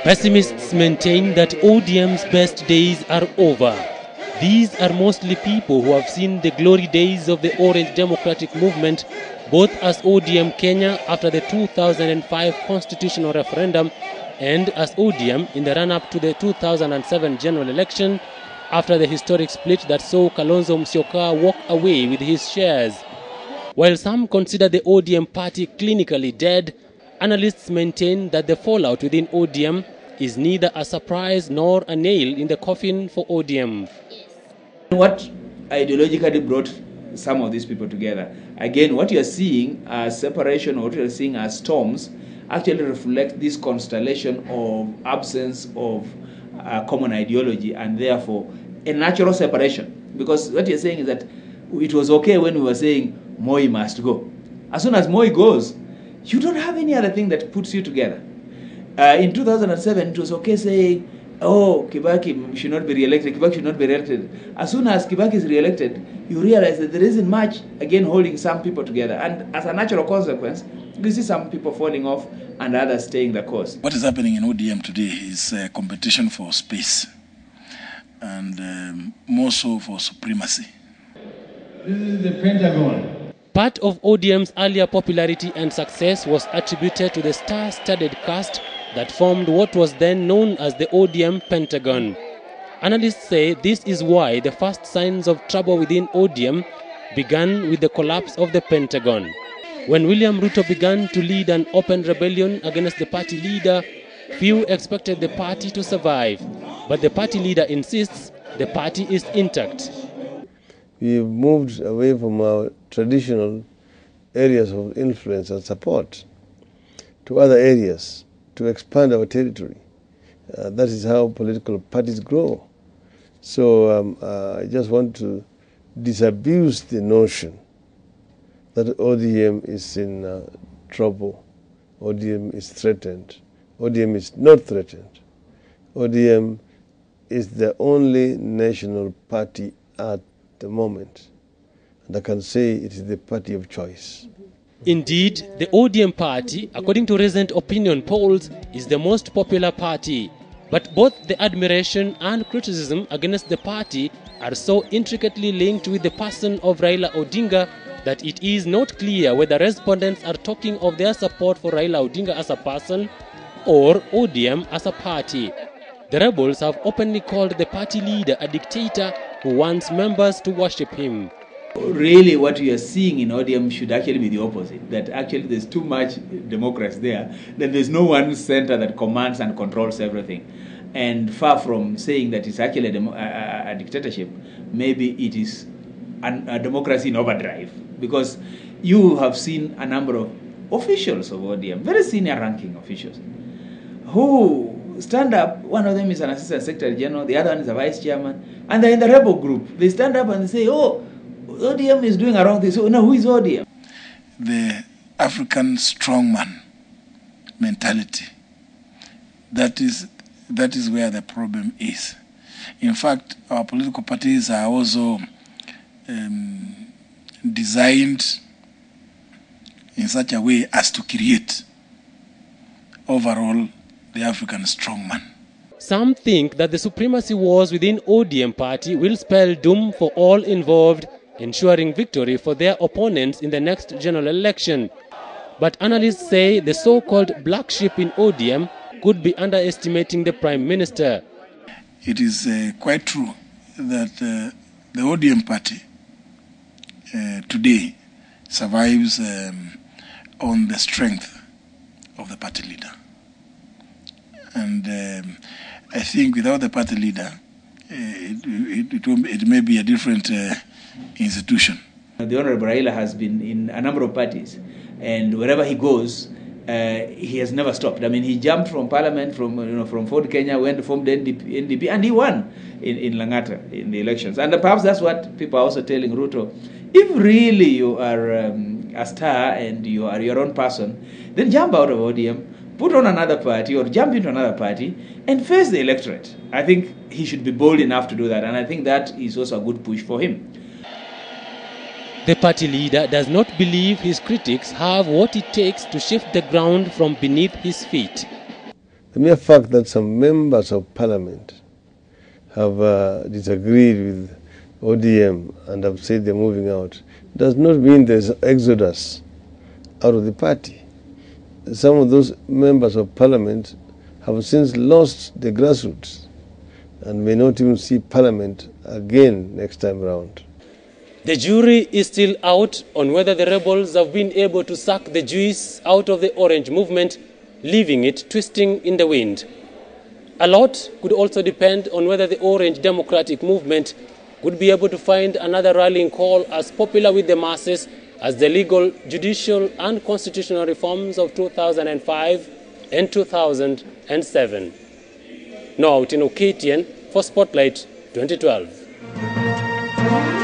Pessimists maintain that ODM's best days are over. These are mostly people who have seen the glory days of the Orange Democratic Movement, both as ODM Kenya after the 2005 constitutional referendum and as ODM in the run-up to the 2007 general election after the historic split that saw Kalonzo Musyoka walk away with his shares. While some consider the ODM party clinically dead, analysts maintain that the fallout within ODM is neither a surprise nor a nail in the coffin for ODM. What ideologically brought some of these people together? Again, what you are seeing as separation, or what you are seeing as storms, actually reflect this constellation of absence of common ideology and therefore a natural separation. Because what you're saying is that it was okay when we were saying Moi must go. As soon as Moi goes, you don't have any other thing that puts you together. In 2007, it was okay saying, oh, Kibaki should not be re-elected, Kibaki should not be re-elected. As soon as Kibaki is re-elected, you realize that there isn't much, again, holding some people together. And as a natural consequence, you see some people falling off and others staying the course. What is happening in ODM today is competition for space and more so for supremacy. This is the Pentagon. Part of ODM's earlier popularity and success was attributed to the star-studded cast that formed what was then known as the ODM Pentagon. Analysts say this is why the first signs of trouble within ODM began with the collapse of the Pentagon. When William Ruto began to lead an open rebellion against the party leader, few expected the party to survive. But the party leader insists the party is intact. We've moved away from our traditional areas of influence and support to other areas to expand our territory. That is how political parties grow. So I just want to disabuse the notion that ODM is in trouble, ODM is threatened. ODM is not threatened. ODM is the only national party at the moment. And I can say it is the party of choice. Indeed, the ODM party, according to recent opinion polls, is the most popular party. But both the admiration and criticism against the party are so intricately linked with the person of Raila Odinga that it is not clear whether respondents are talking of their support for Raila Odinga as a person or ODM as a party. The rebels have openly called the party leader a dictator who wants members to worship him. Really, what we are seeing in ODM should actually be the opposite, that actually there's too much democracy there, that there's no one center that commands and controls everything. And far from saying that it's actually a dictatorship, maybe it is a democracy in overdrive. Because you have seen a number of officials of ODM, very senior ranking officials, who stand up. One of them is an assistant secretary general, the other one is a vice chairman, and they're in the rebel group. They stand up and say, oh, ODM is doing a wrong thing. So, no, who is ODM? The African strongman mentality, that is where the problem is. In fact, our political parties are also designed in such a way as to create overall the African strongman. Some think that the supremacy wars within ODM party will spell doom for all involved, ensuring victory for their opponents in the next general election. But analysts say the so-called black sheep in ODM could be underestimating the Prime Minister. It is quite true that the ODM party today survives on the strength of the party leader. And I think without the party leader, it may be a different institution. The Honorable Raila has been in a number of parties, and wherever he goes, he has never stopped. I mean, he jumped from Parliament, from Ford Kenya, went to form the NDP, and he won in Langata in the elections. And perhaps that's what people are also telling Ruto. If really you are a star and you are your own person, then jump out of ODM, put on another party or jump into another party and face the electorate. I think he should be bold enough to do that, and I think that is also a good push for him. The party leader does not believe his critics have what it takes to shift the ground from beneath his feet. The mere fact that some members of parliament have disagreed with ODM and have said they're moving out does not mean there's exodus out of the party. Some of those members of parliament have since lost the grassroots and may not even see parliament again next time round. The jury is still out on whether the rebels have been able to suck the juice out of the Orange movement, leaving it twisting in the wind. A lot could also depend on whether the Orange Democratic Movement would be able to find another rallying call as popular with the masses as the legal, judicial and constitutional reforms of 2005 and 2007. Now, Otieno for Spotlight 2012.